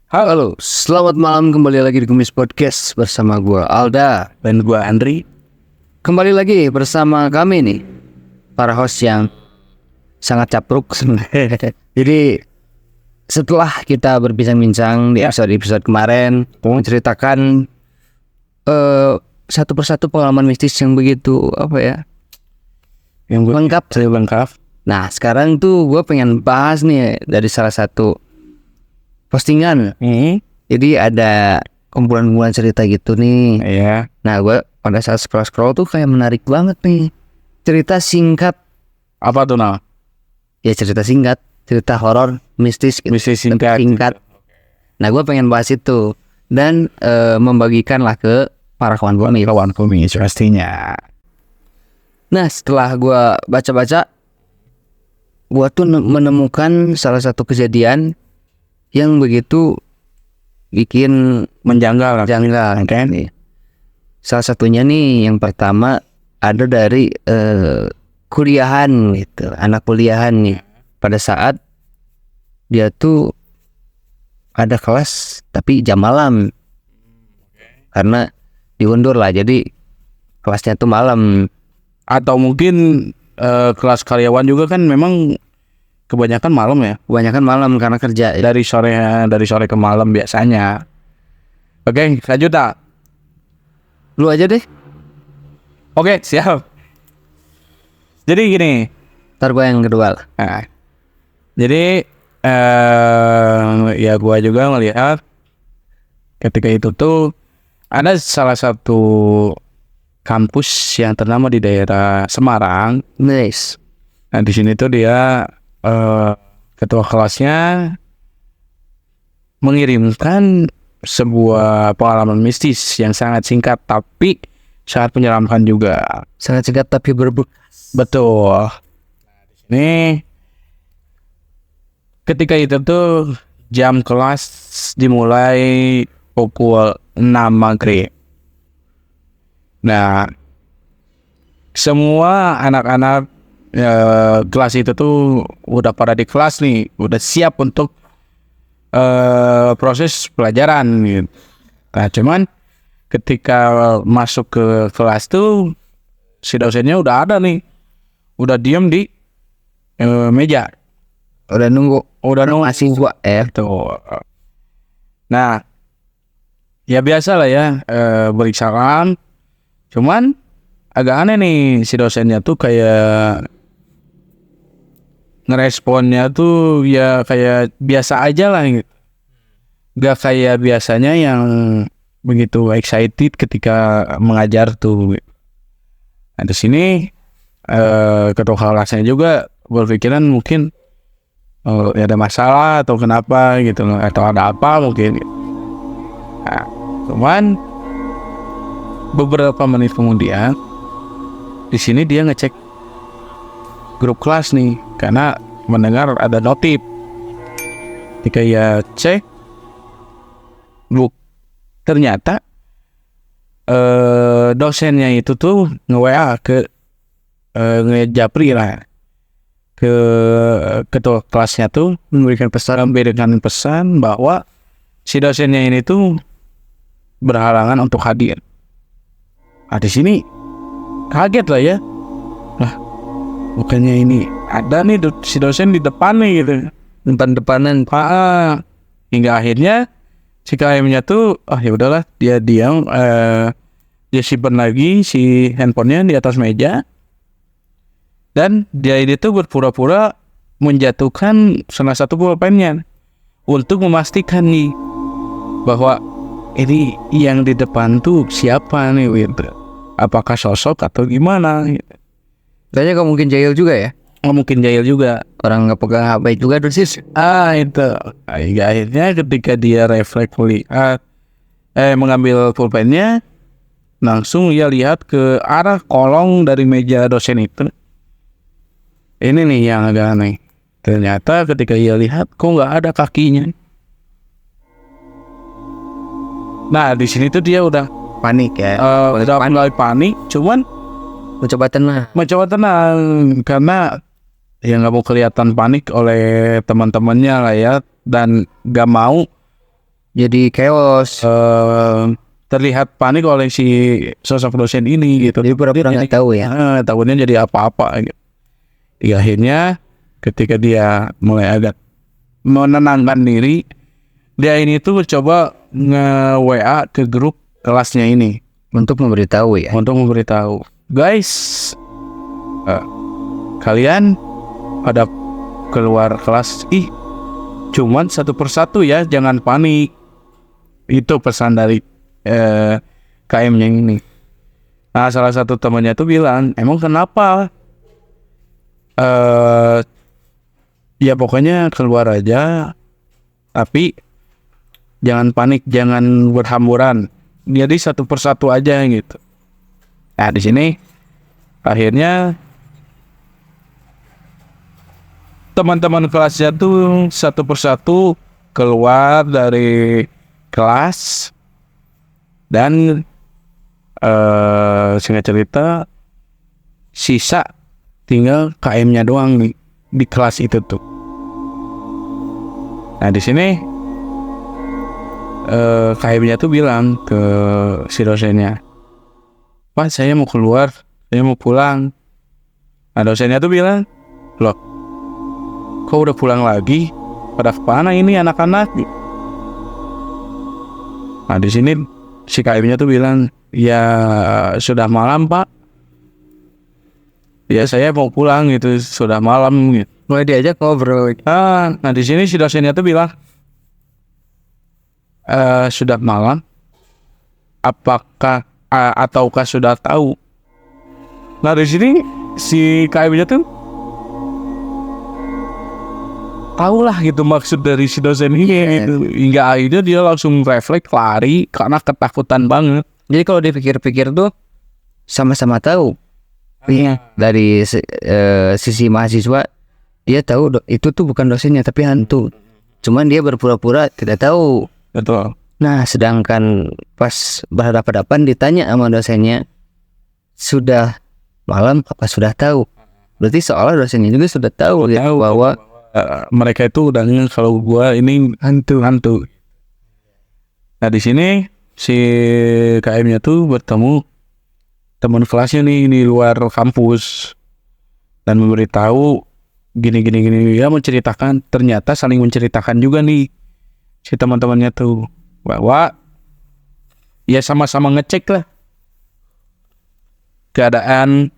Halo, selamat malam, kembali lagi di Kumis Podcast bersama gua Alda Dan gua Andri. Kembali lagi bersama kami nih, para host yang sangat capruk sebenarnya. Jadi setelah kita berbincang-bincang di episode kemarin, menceritakan satu persatu pengalaman mistis yang begitu lengkap. Nah sekarang tuh gue pengen bahas nih dari salah satu postingan. Jadi ada kumpulan-kumpulan cerita gitu nih. Iya. Nah gue pada saat scroll tuh kayak menarik banget nih. Cerita singkat. Apa tuh nah? Ya cerita singkat, cerita horor mistis gitu. Mistis singkat. Nah gue pengen bahas itu dan membagikan lah ke para kawan gue nih. Kawan kumis pastinya. Nah setelah gue baca-baca, gue tuh menemukan salah satu kejadian yang begitu bikin Menjanggal. kan. Salah satunya nih, yang pertama ada dari kuliahan gitu, anak kuliahan nih. Pada saat dia tuh ada kelas tapi jam malam, karena diundur lah, jadi kelasnya tuh malam. Atau mungkin kelas karyawan juga kan memang kebanyakan malam ya. Kebanyakan malam karena kerja. Dari sore ke malam biasanya. Oke, lanjut tak? Lu aja deh. Oke, siap. Jadi gini. Ntar gue yang kedua lah. Nah, jadi ya gua juga ngelihat ketika itu tuh ada salah satu kampus yang ternama di daerah Semarang. Nice. Nah di sini tuh dia ketua kelasnya mengirimkan sebuah pengalaman mistis yang sangat singkat tapi sangat menyeramkan juga. Sangat singkat tapi berbekas. Betul. Nah di sini ketika itu tuh jam kelas dimulai pukul 6 maghrib. Nah, semua anak-anak kelas itu tuh udah pada di kelas nih, udah siap untuk proses pelajaran gitu. Nah, cuman ketika masuk ke kelas tuh si dosennya udah ada nih, udah diem di meja, Udah nunggu mahasiswa tuh. Nah, ya biasa lah ya, beri salam. Cuman agak aneh nih, si dosennya tuh kayak ngeresponnya tuh ya kayak biasa aja lah gitu. Gak kayak biasanya yang begitu excited ketika mengajar tuh. Nah di sini ketua kelasnya juga berpikiran mungkin ya ada masalah atau kenapa gitu, atau ada apa mungkin. Nah, cuman beberapa menit kemudian di sini dia ngecek grup kelas nih karena mendengar ada notif. Ketika ya cek, ternyata dosennya itu tuh nge-WA ke ngejapri lah ke ketua kelasnya tuh memberikan pesan bahwa si dosennya ini tuh berhalangan untuk hadir. Nah di sini kaget lah ya. Lah bukannya ini ada nih si dosen di depan nih gitu. depan-depanan. Hingga akhirnya si KM-nya tuh ya udahlah, dia diam, dia simpan lagi si handphonenya di atas meja. Dan dia ini tuh berpura-pura menjatuhkan salah satu pulpennya untuk memastikan nih bahwa ini yang di depan tuh siapa nih gitu. Apakah sosok atau gimana gitu. Kayaknya gak mungkin jahil juga ya. Mungkin jahil juga. Orang gak pegang HP juga dosis. Itu. Akhirnya ketika dia refleks melihat mengambil pulpennya, langsung dia lihat ke arah kolong dari meja dosen itu. Ini nih yang agak aneh. Ternyata ketika dia lihat kok nggak ada kakinya. Nah di sini tuh dia udah Panik ya. udah mulai panik. Cuman mencoba tenang karena ya nggak mau kelihatan panik oleh teman-temannya lah ya, dan nggak mau Jadi chaos. Terlihat panik oleh si sosok dosen ini gitu. Jadi pura-pura nggak tahu ya. Takutnya jadi apa-apa gitu. Hingga akhirnya ketika dia mulai agak menenangkan diri, dia ini tuh coba nge-WA ke grup kelasnya ini Untuk memberitahu ya. untuk memberitahu, guys, kalian pada keluar kelas, cuman satu persatu ya, jangan panik. Itu pesan dari KM-nya ini. Nah, salah satu temannya tuh bilang, emang kenapa? Ya pokoknya keluar aja, tapi jangan panik, jangan berhamburan. Jadi satu persatu aja gitu. Nah, di sini akhirnya teman-teman kelasnya tuh satu persatu keluar dari kelas, dan singkat cerita sisa tinggal KM-nya doang nih di kelas itu tuh. Nah, di sini KM-nya tuh bilang ke si dosennya, Pak, saya mau keluar, saya mau pulang. Nah, dosennya tuh bilang, loh, kok udah pulang lagi? Pada kemana ini anak-anak? Nah, di sini si KM-nya tuh bilang, ya sudah malam, Pak. Ya saya mau pulang gitu, sudah malam gitu. Mulai diajak ngobrol. Nah, di sini si dosennya tuh bilang, sudah malam, apakah ataukah sudah tahu? Nah, di sini si KM-nya tuh tahulah gitu maksud dari si dosen ini gitu. Hingga akhirnya dia langsung refleks lari karena ketakutan banget. Jadi kalau dipikir-pikir tuh sama-sama tahu. Iya. Dari sisi mahasiswa, dia tahu itu tuh bukan dosennya tapi hantu. Cuman dia berpura-pura tidak tahu. Betul. Nah, sedangkan pas berhadapan ditanya sama dosennya, sudah malam apa sudah tahu? Berarti seolah dosennya juga sudah tahu, gitu, bahwa mereka itu udah kalau gua ini hantu. Nah, di sini si KM-nya tuh bertemu teman kelasnya nih di luar kampus dan memberitahu gini, ya menceritakan, ternyata saling menceritakan juga nih si teman-temannya tuh bahwa ya sama-sama ngecek lah keadaan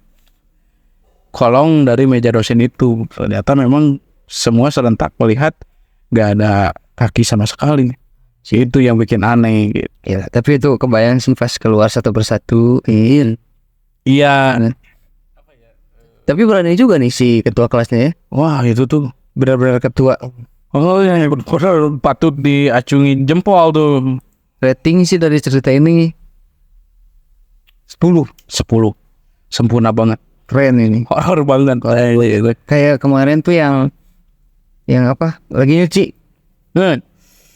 kolong dari meja dosen itu. Ternyata memang semua serentak melihat gak ada kaki sama sekali. Itu yang bikin aneh gitu. ya, tapi itu kebayang sih pas keluar satu persatu. Iya. Tapi berani juga nih si ketua kelasnya ya. Wah, itu tuh Benar-benar ketua. oh ya, patut diacungin jempol tuh. Rating sih dari cerita ini 10. Sempurna banget. Keren ini. Horor banget. Kayak kemarin tuh yang apa? Lagi nyuci.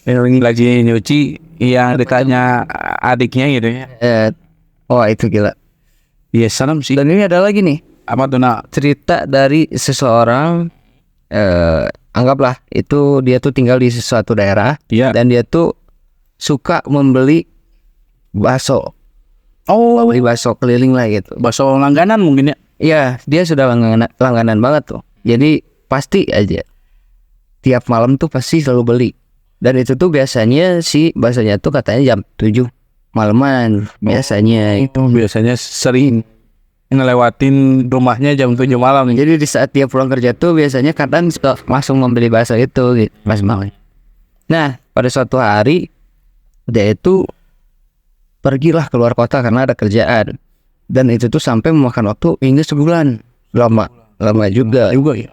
Lagi nyuci yang ditanya adiknya gitu ya. Wah, itu gila. Iya, serem sih. Dan ini ada lagi nih, Apa tuh, nak? cerita dari seseorang, anggaplah itu dia tuh tinggal di suatu daerah. Iya. Dan dia tuh suka membeli bakso. Beli bakso keliling lah gitu. Bakso langganan mungkin ya. Iya, dia sudah langganan banget tuh. Jadi pasti aja tiap malam tuh pasti selalu beli. Dan itu tuh biasanya si baksonya tuh katanya jam 7 malaman biasanya. Itu biasanya sering ngelewatin rumahnya jam 7 malam. Jadi di saat dia pulang kerja tuh biasanya kadang suka langsung membeli bakso itu gitu, pas malam. Nah, pada suatu hari dia itu pergilah keluar kota karena ada kerjaan. Dan itu tuh sampai memakan waktu hingga sebulan. Lama juga ya.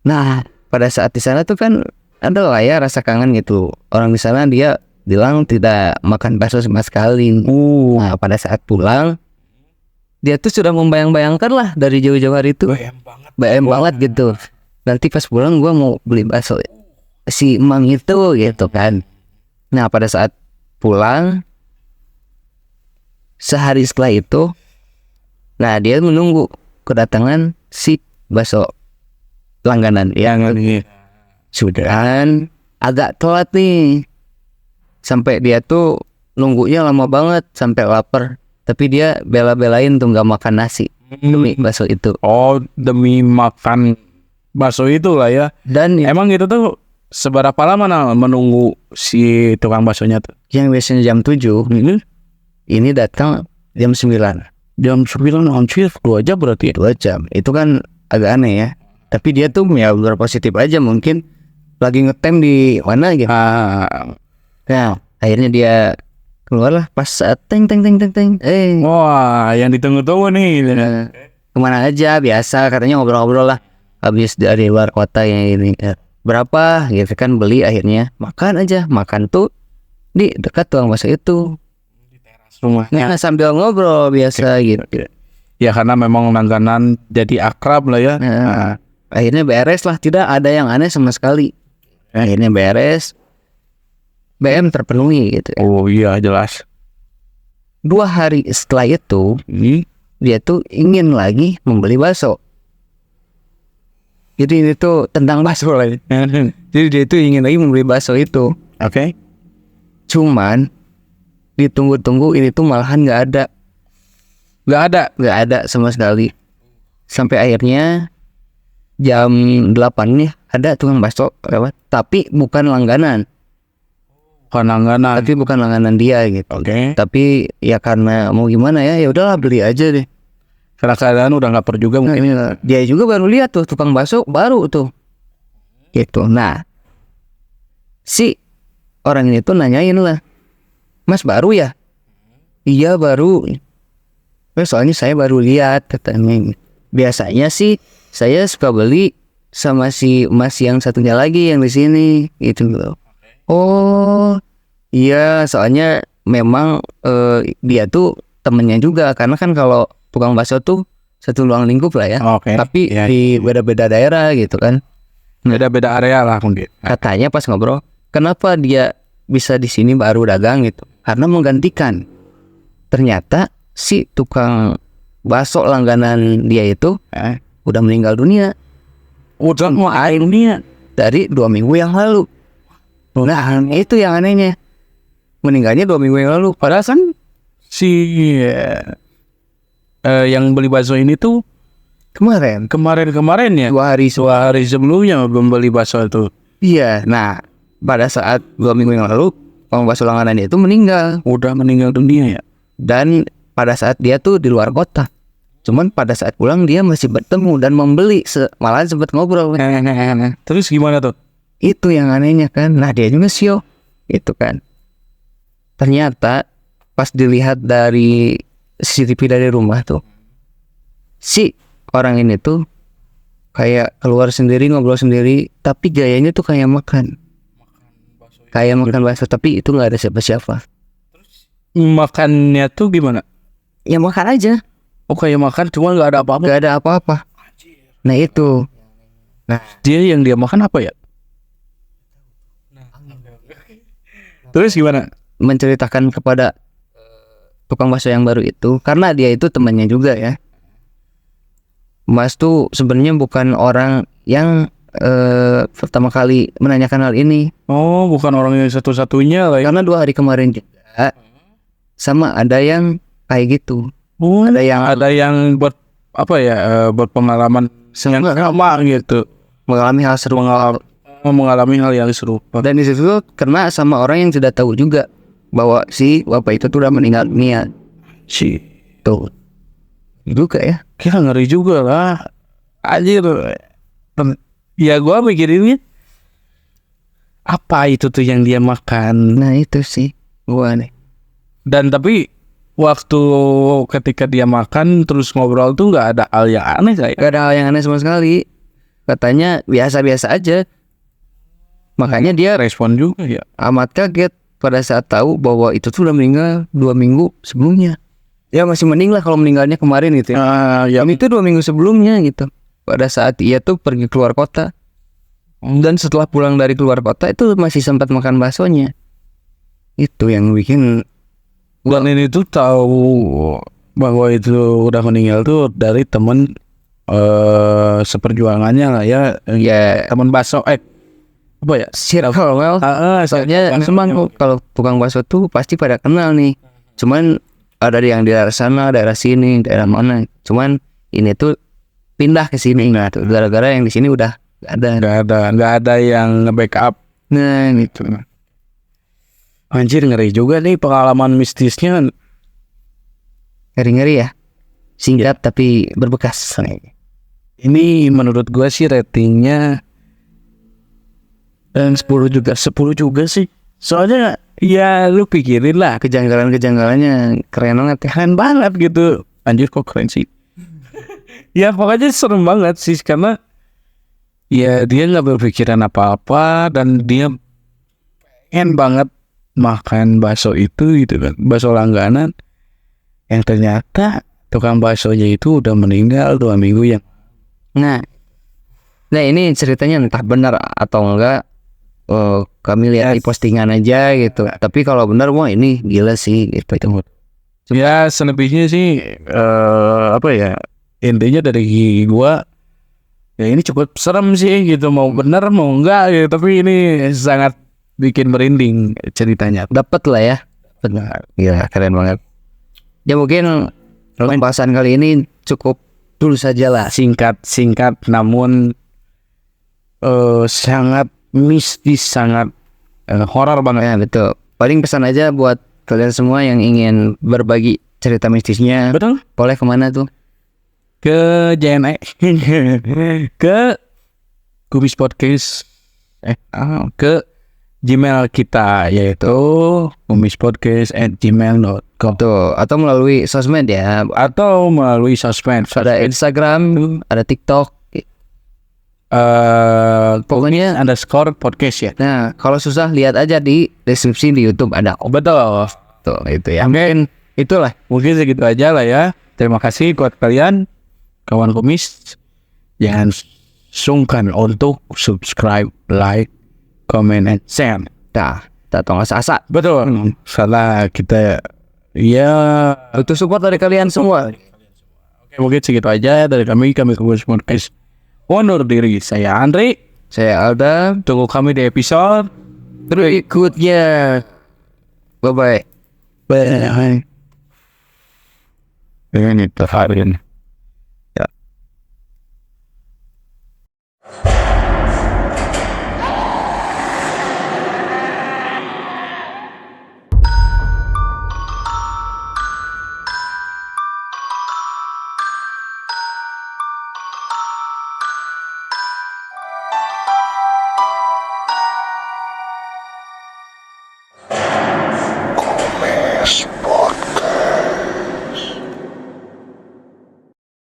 Nah, pada saat di sana tuh kan ada lah ya rasa kangen gitu. Orang di sana dia bilang tidak makan bakso sama sekali. Nah, pada saat pulang dia tuh sudah membayang-bayangkan lah dari jauh-jauh hari itu. Bayang banget gitu. Nanti pas pulang gua mau beli bakso si emang itu gitu kan. Nah, pada saat pulang sehari setelah itu, nah dia menunggu kedatangan si bakso langganan yang sudah agak telat nih. sampai dia tuh nunggunya lama banget sampai lapar. Tapi dia bela-belain tuh nggak makan nasi demi bakso itu. Oh, demi makan bakso itu lah ya. Dan Emang itu tuh seberapa lama menunggu si tukang baksonya tuh? yang biasanya jam 7 ini datang jam 9. Jam 9 anjir, 2 jam berarti ya? 2 jam. Itu kan agak aneh ya. Tapi dia tuh ya berpositif aja, mungkin lagi ngetem di mana gitu. Nah, akhirnya dia keluarlah pas saat teng. Wah, yang ditunggu-tunggu nih. Kemana aja biasa katanya ngobrol-ngobrol lah. Habis dari luar kota yang ini berapa gitu kan, beli akhirnya makan aja. Makan tuh di dekat tukang bakso itu. Rumahnya. Nah, sambil ngobrol biasa gitu. Ya karena memang langganan jadi akrab lah ya. Nah, akhirnya beres lah, tidak ada yang aneh sama sekali. Akhirnya beres, BM terpenuhi gitu. Oh iya jelas. 2 hari setelah itu dia tuh ingin lagi membeli bakso. Jadi ini tuh tentang bakso lagi. Jadi dia tuh ingin lagi membeli bakso itu. Oke. Cuman ditunggu-tunggu ini tuh malahan nggak ada sama sekali. Sampai akhirnya jam 8 nih ada tukang bakso lewat, tapi bukan langganan. Tapi bukan langganan dia gitu. Oke. Tapi ya karena mau gimana ya udahlah beli aja deh. Karena keadaan udah nggak perlu juga mungkin. Dia juga baru lihat tuh tukang bakso baru tuh. Gitu. Nah, si orang ini tuh nanyain lah, "Mas baru ya?" "Iya baru. Soalnya saya baru lihat," katanya. "Biasanya sih saya suka beli sama si Mas yang satunya lagi yang di sini." Gitu loh. "Oh iya, soalnya memang dia tuh temennya juga, karena kan kalau tukang bakso tuh satu ruang lingkup lah ya. Oke. Tapi Ya, di beda-beda daerah gitu kan." Beda-beda area lah mungkin. Katanya pas ngobrol, kenapa dia bisa di sini baru dagang gitu? Karena menggantikan. Ternyata si tukang bakso langganan dia itu udah meninggal dunia. Udah mau air dunia Dari 2 minggu yang lalu. Nah, itu yang anehnya. Meninggalnya 2 minggu yang lalu. Padahal kan si yang beli bakso ini tuh Kemarin kemarin ya 2 hari sebelumnya membeli bakso itu. Iya. Nah, pada saat 2 minggu yang lalu tukang bakso langganan dia itu meninggal. Udah meninggal dunia ya. Dan pada saat dia tuh di luar kota. Cuman pada saat pulang dia masih bertemu dan membeli, malahan sempat ngobrol. Terus gimana tuh? Itu yang anehnya kan. Nah, dia juga sio. Itu kan. Ternyata pas dilihat dari CCTV dari rumah tuh, si orang ini tuh kayak keluar sendiri, ngobrol sendiri, tapi gayanya tuh kayak makan bakso, tapi itu nggak ada siapa-siapa. Makannya tuh gimana? Ya makan aja. Oh kayak makan cuma nggak ada apa-apa. Nggak ada apa-apa. Nah itu. Nah dia makan apa ya? Terus gimana? Menceritakan kepada tukang bakso yang baru itu, karena dia itu temannya juga ya. Mas tuh sebenarnya bukan orang yang pertama kali menanyakan hal ini. Oh bukan orang yang satu-satunya lah ya. Karena 2 hari kemarin juga sama ada yang kayak gitu. Oh, ada yang buat apa ya, berpengalaman yang sama gitu, mengalami hal serupa. Mengalami hal yang serupa. Dan di situ kena sama orang yang tidak tahu juga bahwa si bapak itu tuh udah meninggal dunia. Tuh juga ya. Kira ngeri juga lah. Anjir. Ya gua mikirinnya apa itu tuh yang dia makan. Nah itu sih gua nih. Dan tapi waktu ketika dia makan terus ngobrol tuh nggak ada hal yang aneh kayak. Gak ada hal yang aneh sama sekali. Katanya biasa-biasa aja. Makanya dia Respon juga ya. amat kaget pada saat tahu bahwa itu tuh udah meninggal 2 minggu sebelumnya. Ya masih mending lah kalau meninggalnya kemarin gitu ya. Ya. Ini tuh 2 minggu sebelumnya gitu. Pada saat ia tuh pergi keluar kota. Dan setelah pulang dari keluar kota itu masih sempat makan baksonya. Itu yang bikin. Dan ini tuh tahu bahwa itu udah meninggal tuh dari temen seperjuangannya lah ya. Ya Temen bakso apa ya? circle well. Soalnya memang kalau tukang bakso tuh pasti pada kenal nih. Cuman ada yang di daerah sana, daerah sini, daerah mana. Cuman ini tuh pindah ke sini tuh gara-gara yang di sini udah nggak ada yang nge-backup. Nah, Gitu. Anjir, ngeri juga nih pengalaman mistisnya. ngeri-ngeri ya. Singkat tapi berbekas. Ini menurut gua sih ratingnya 10 juga sih. Soalnya ya lu pikirin lah, Kejanggalan-kejanggalannya keren banget ya. keren banget gitu. Anjir, kok keren sih. Ya pokoknya serem banget sih, karena ya dia nggak berpikiran apa-apa dan dia pengen banget makan bakso itu gitu kan, bakso langganan, yang ternyata tukang baksonya itu udah meninggal 2 minggu yang. Nah ini ceritanya entah benar atau enggak. Kami lihat di postingan aja gitu. Tapi kalau benar, wah ini gila sih gitu. Ya selebihnya sih apa ya, intinya dari gua ya ini cukup serem sih gitu, mau bener mau enggak gitu, tapi ini sangat bikin merinding ceritanya. Dapat lah ya. Benar. Gila, keren banget. Ya mungkin pembahasan kali ini cukup dulu saja lah. Singkat namun sangat mistis, sangat horor banget. Ya betul. Paling pesan aja buat kalian semua yang ingin berbagi cerita mistisnya. Betul. Boleh kemana tuh? Ke JNE ke Kumis Podcast ke Gmail kita, yaitu kumispodcast@gmail.com, Tuh, atau melalui sosmed ya. atau melalui sosmed. Ada Instagram, ada TikTok. Pokoknya underscore podcast ya. Nah, kalau susah lihat aja di deskripsi di YouTube ada. Betul. Tuh, itu ya. Mungkin segitu aja lah ya. Terima kasih buat kalian kawan kumis. Jangan sungkan untuk subscribe, like, comment, and share. Nah, kita tolong asa-asa. Betul. Salah kita ya Butuh support dari kalian semua. Oke, mungkin segitu aja dari kami Kumis Podcast. Undur diri, saya Andri. Saya Alda. Tunggu kami di episode Berikutnya. Bye-bye. Bye. Ini terakhir.